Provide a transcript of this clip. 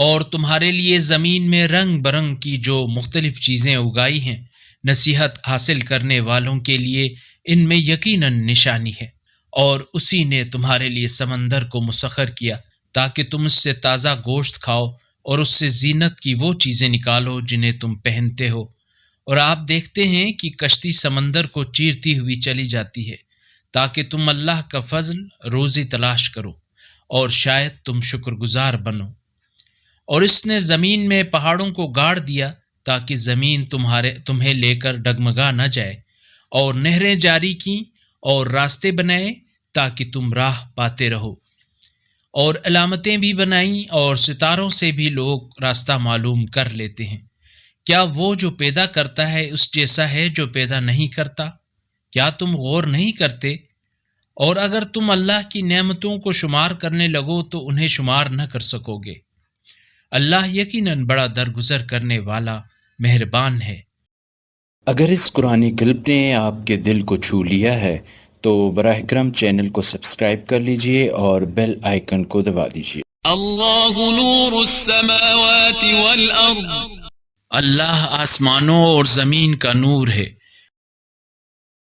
اور تمہارے لیے زمین میں رنگ برنگ کی جو مختلف چیزیں اگائی ہیں، نصیحت حاصل کرنے والوں کے لیے ان میں یقیناً نشانی ہے۔ اور اسی نے تمہارے لیے سمندر کو مسخر کیا تاکہ تم اس سے تازہ گوشت کھاؤ اور اس سے زینت کی وہ چیزیں نکالو جنہیں تم پہنتے ہو۔ اور آپ دیکھتے ہیں کہ کشتی سمندر کو چیرتی ہوئی چلی جاتی ہے تاکہ تم اللہ کا فضل روزی تلاش کرو اور شاید تم شکر گزار بنو۔ اور اس نے زمین میں پہاڑوں کو گاڑ دیا تاکہ زمین تمہیں لے کر ڈگمگا نہ جائے، اور نہریں جاری کیں اور راستے بنائے تاکہ تم راہ پاتے رہو، اور علامتیں بھی بنائیں اور ستاروں سے بھی لوگ راستہ معلوم کر لیتے ہیں۔ کیا وہ جو پیدا کرتا ہے اس جیسا ہے جو پیدا نہیں کرتا؟ کیا تم غور نہیں کرتے؟ اور اگر تم اللہ کی نعمتوں کو شمار کرنے لگو تو انہیں شمار نہ کر سکو گے۔ اللہ یقیناً بڑا درگزر کرنے والا مہربان ہے۔ اگر اس قرآنی کلپ نے آپ کے دل کو چھو لیا ہے تو براہ کرم چینل کو سبسکرائب کر لیجئے اور بیل آئیکن کو دبا دیجئے۔ اللہ نور السماوات والارض، اللہ آسمانوں اور زمین کا نور ہے۔